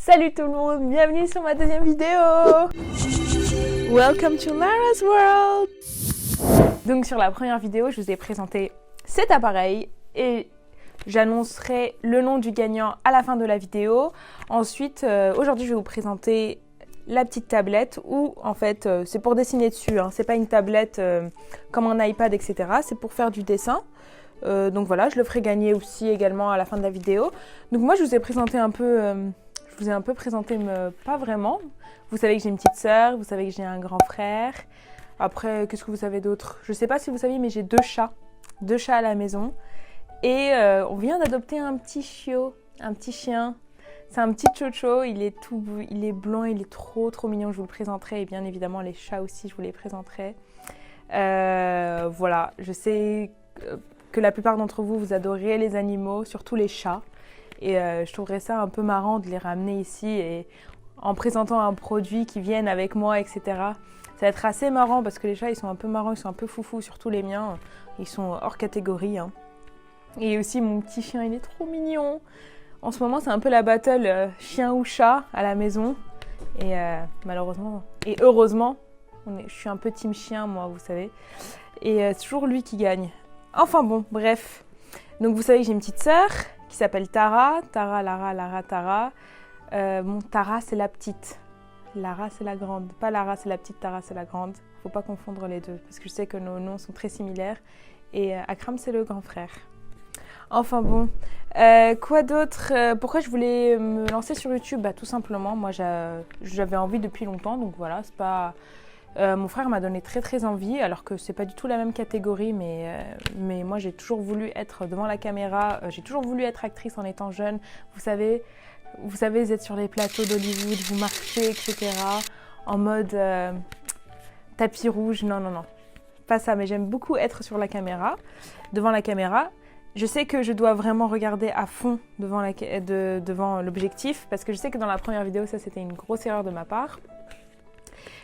Salut tout le monde, bienvenue sur ma deuxième vidéo. Welcome to Lara's World. Donc sur la première vidéo, je vous ai présenté cet appareil et j'annoncerai le nom du gagnant à la fin de la vidéo. Ensuite, aujourd'hui, je vais vous présenter la petite tablette où en fait c'est pour dessiner dessus, hein. C'est pas une tablette comme un iPad, etc. C'est pour faire du dessin. Donc voilà, je le ferai gagner aussi également à la fin de la vidéo. Donc moi, je vous ai présenté un peu. Je vous ai un peu présenté, mais pas vraiment. Vous savez que j'ai une petite sœur, vous savez que j'ai un grand frère. Après, qu'est-ce que vous savez d'autre? Je ne sais pas si vous savez, mais j'ai deux chats à la maison. Et on vient d'adopter un petit chiot, un petit chien. C'est un petit chocho, il est blanc, il est trop mignon, je vous le présenterai. Et bien évidemment, les chats aussi, je vous les présenterai. Voilà, je sais que la plupart d'entre vous, vous adorez les animaux, surtout les chats. Et je trouverais ça un peu marrant de les ramener ici et en présentant un produit qui vienne avec moi, etc. Ça va être assez marrant parce que les chats, ils sont un peu marrants, ils sont un peu foufous, surtout les miens. Ils sont hors catégorie, hein. Et aussi mon petit chien, il est trop mignon. En ce moment, c'est un peu la battle chien ou chat à la maison. Et malheureusement, et heureusement, je suis un peu team chien, moi, vous savez. Et c'est toujours lui qui gagne. Enfin bon, bref. Donc vous savez que j'ai une petite sœur qui s'appelle Tara. Tara, Lara, Tara. Tara, c'est la petite. Lara, c'est la grande. Pas Lara, c'est la petite. Tara, c'est la grande. Faut pas confondre les deux parce que je sais que nos noms sont très similaires. Et Akram, c'est le grand frère. Enfin bon. Quoi d'autre? Pourquoi je voulais me lancer sur YouTube? Bah, tout simplement, moi j'avais envie depuis longtemps. Donc voilà, c'est pas... mon frère m'a donné très envie, alors que c'est pas du tout la même catégorie, mais moi j'ai toujours voulu être devant la caméra, j'ai toujours voulu être actrice en étant jeune. Vous savez, vous êtes sur les plateaux d'Hollywood, vous marchez, etc. En mode tapis rouge, non, pas ça, mais j'aime beaucoup être sur la caméra, devant la caméra. Je sais que je dois vraiment regarder à fond devant l'objectif, parce que je sais que dans la première vidéo, ça c'était une grosse erreur de ma part.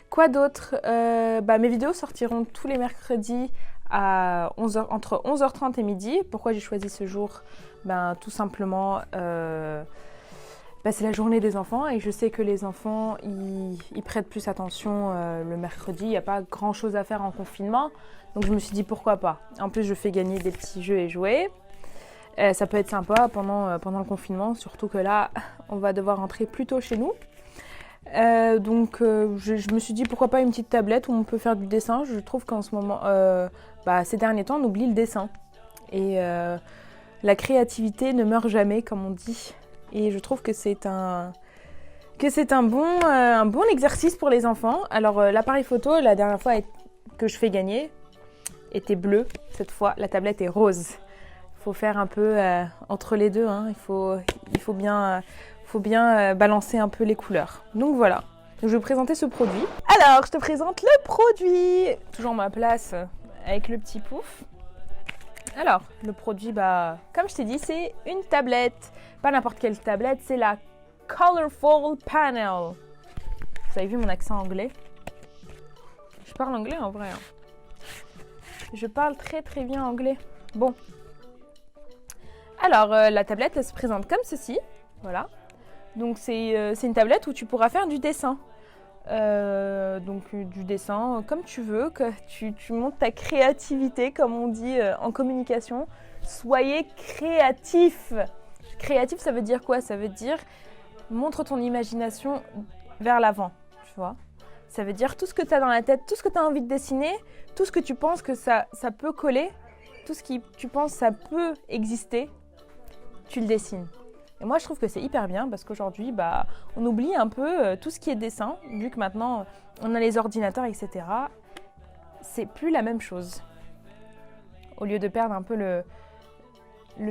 Quoi d'autre? Mes vidéos sortiront tous les mercredis à 11h, entre 11h30 et midi. Pourquoi j'ai choisi ce jour? Tout simplement, c'est la journée des enfants et je sais que les enfants, ils prêtent plus attention le mercredi. Il n'y a pas grand-chose à faire en confinement. Donc je me suis dit pourquoi pas. En plus, je fais gagner des petits jeux et jouets. Ça peut être sympa pendant le confinement, surtout que là, on va devoir rentrer plus tôt chez nous. Je me suis dit pourquoi pas une petite tablette où on peut faire du dessin. Je trouve qu'en ce moment, ces derniers temps, on oublie le dessin. Et la créativité ne meurt jamais, comme on dit. Et je trouve que c'est un bon exercice pour les enfants. Alors l'appareil photo, la dernière fois que je fais gagner, était bleu. Cette fois, la tablette est rose. Il faut faire un peu entre les deux, hein. Il faut bien balancer un peu les couleurs. Donc voilà, je vais vous présenter ce produit. Alors, je te présente le produit. Toujours ma place avec le petit pouf. Alors, le produit, comme je t'ai dit, c'est une tablette. Pas n'importe quelle tablette, c'est la Colorful Panel. Vous avez vu mon accent anglais? Je parle anglais en vrai, hein. Je parle très bien anglais. Bon. Alors, la tablette, elle se présente comme ceci. Voilà. Donc c'est une tablette où tu pourras faire du dessin. Du dessin comme tu veux, que tu montes ta créativité, comme on dit en communication. Soyez créatif. Créatif, ça veut dire quoi? Ça veut dire montre ton imagination vers l'avant, tu vois. Ça veut dire tout ce que tu as dans la tête, tout ce que tu as envie de dessiner, tout ce que tu penses que ça peut coller, tout ce que tu penses ça peut exister, tu le dessines. Et moi, je trouve que c'est hyper bien parce qu'aujourd'hui, on oublie un peu tout ce qui est dessin, vu que maintenant, on a les ordinateurs, etc. C'est plus la même chose. Au lieu de perdre un peu le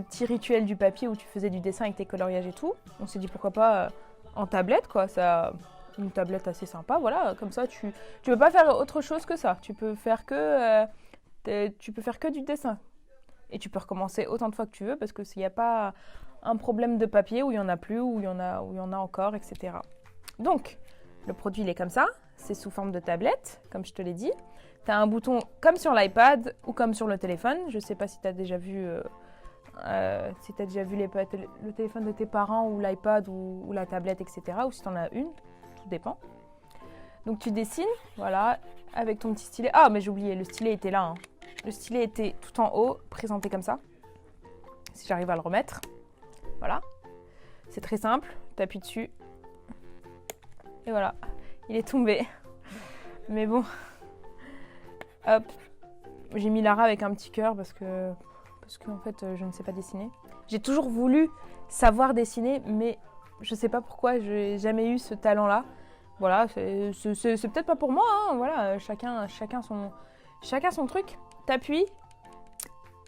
petit rituel du papier où tu faisais du dessin avec tes coloriages et tout, on s'est dit pourquoi pas en tablette, quoi. Une tablette assez sympa, voilà. Comme ça, tu peux pas faire autre chose que ça. Tu peux faire que du dessin. Et tu peux recommencer autant de fois que tu veux parce que s'il n'y a pas un problème de papier où il n'y en a plus, où il y en a encore, etc. Donc, le produit, il est comme ça. C'est sous forme de tablette, comme je te l'ai dit. Tu as un bouton comme sur l'iPad ou comme sur le téléphone. Je ne sais pas si tu as déjà vu si tu as déjà vu le téléphone de tes parents ou l'iPad ou la tablette, etc. Ou si tu en as une, tout dépend. Donc tu dessines, voilà, avec ton petit stylet. Ah, mais j'ai oublié, le stylet était là. Hein. Le stylet était tout en haut, présenté comme ça. Si j'arrive à le remettre. Voilà. C'est très simple, tu appuies dessus. Et voilà, il est tombé. Mais bon. Hop. J'ai mis Lara avec un petit cœur parce que en fait, je ne sais pas dessiner. J'ai toujours voulu savoir dessiner, mais je ne sais pas pourquoi, je n'ai jamais eu ce talent-là. Voilà, c'est peut-être pas pour moi, hein, voilà, chacun son truc. T'appuies,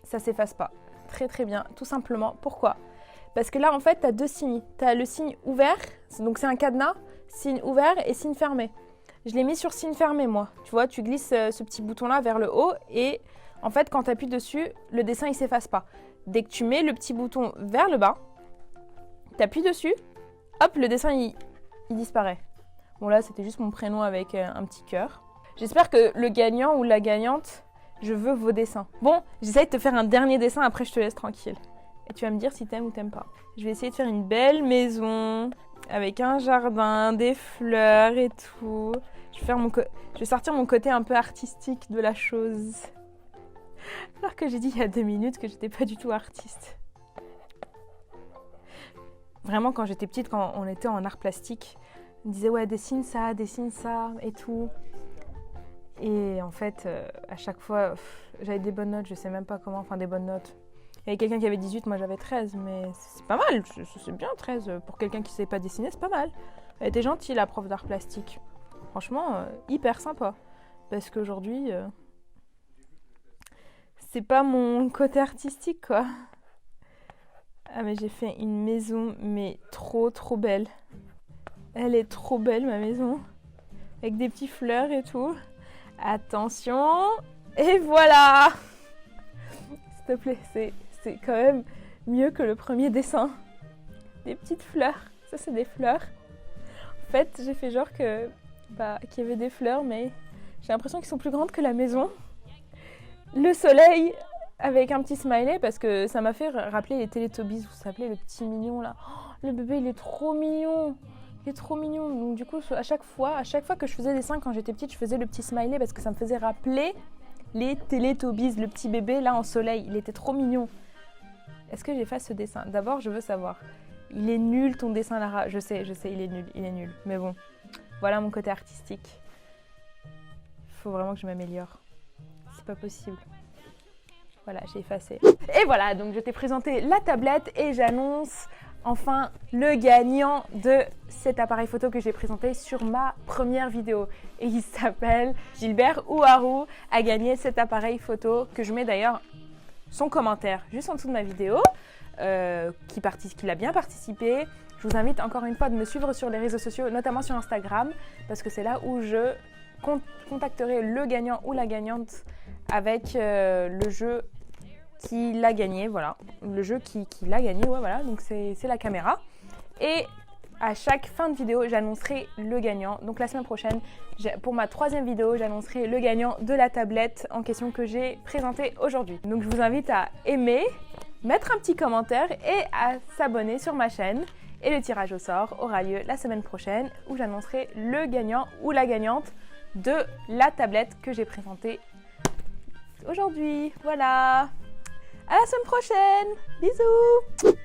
ça s'efface pas. Très très bien, tout simplement. Pourquoi ? Parce que là, en fait, tu as 2 signes. Tu as le signe ouvert, donc c'est un cadenas, signe ouvert et signe fermé. Je l'ai mis sur signe fermé, moi. Tu vois, tu glisses ce petit bouton-là vers le haut et en fait, quand tu appuies dessus, le dessin, il s'efface pas. Dès que tu mets le petit bouton vers le bas, tu appuies dessus, hop, le dessin, il disparaît. Bon, là, c'était juste mon prénom avec un petit cœur. J'espère que le gagnant ou la gagnante, je veux vos dessins. Bon, j'essaie de te faire un dernier dessin, après je te laisse tranquille. Et tu vas me dire si t'aimes ou t'aimes pas. Je vais essayer de faire une belle maison avec un jardin, des fleurs et tout. Je vais sortir mon côté un peu artistique de la chose. Alors que j'ai dit il y a 2 minutes que j'étais pas du tout artiste. Vraiment, quand j'étais petite, quand on était en art plastique, on disait ouais, dessine ça et tout. Et en fait, à chaque fois, j'avais des bonnes notes, je sais même pas comment, enfin des bonnes notes. Il y avait quelqu'un qui avait 18, moi j'avais 13, mais c'est pas mal, c'est bien 13. Pour quelqu'un qui sait pas dessiner, c'est pas mal. Elle était gentille, la prof d'art plastique. Franchement, hyper sympa. Parce qu'aujourd'hui, c'est pas mon côté artistique, quoi. Ah, mais j'ai fait une maison, mais trop belle. Elle est trop belle, ma maison. Avec des petites fleurs et tout. Attention. Et voilà. S'il te plaît, c'est quand même mieux que le premier dessin. Des petites fleurs. Ça, c'est des fleurs. En fait, j'ai fait genre qu'il y avait des fleurs, mais j'ai l'impression qu'ils sont plus grandes que la maison. Le soleil avec un petit smiley, parce que ça m'a fait rappeler les Teletubbies, vous savez, le petit mignon là. Oh, le bébé, il est trop mignon. Il est trop mignon. Donc du coup, à chaque fois que je faisais des dessins quand j'étais petite, je faisais le petit smiley parce que ça me faisait rappeler les Teletubbies, le petit bébé là en soleil. Il était trop mignon. Est-ce que j'efface ce dessin ? D'abord, je veux savoir. Il est nul ton dessin, Lara. Je sais, il est nul. Mais bon, voilà mon côté artistique. Il faut vraiment que je m'améliore. C'est pas possible. Voilà, j'ai effacé. Et voilà, donc je t'ai présenté la tablette et j'annonce enfin le gagnant de cet appareil photo que j'ai présenté sur ma première vidéo. Et il s'appelle Gilbert Ouharou, a gagné cet appareil photo que je mets d'ailleurs son commentaire juste en dessous de ma vidéo, qu'il a bien participé. Je vous invite encore une fois de me suivre sur les réseaux sociaux, notamment sur Instagram, parce que c'est là où je contacterai le gagnant ou la gagnante avec le jeu qui l'a gagné, voilà, le jeu qui l'a gagné, ouais, voilà, donc c'est la caméra. Et à chaque fin de vidéo, j'annoncerai le gagnant. Donc la semaine prochaine, pour ma 3e vidéo, j'annoncerai le gagnant de la tablette en question que j'ai présentée aujourd'hui. Donc je vous invite à aimer, mettre un petit commentaire et à s'abonner sur ma chaîne. Et le tirage au sort aura lieu la semaine prochaine où j'annoncerai le gagnant ou la gagnante de la tablette que j'ai présentée aujourd'hui. Voilà. À la semaine prochaine. Bisous.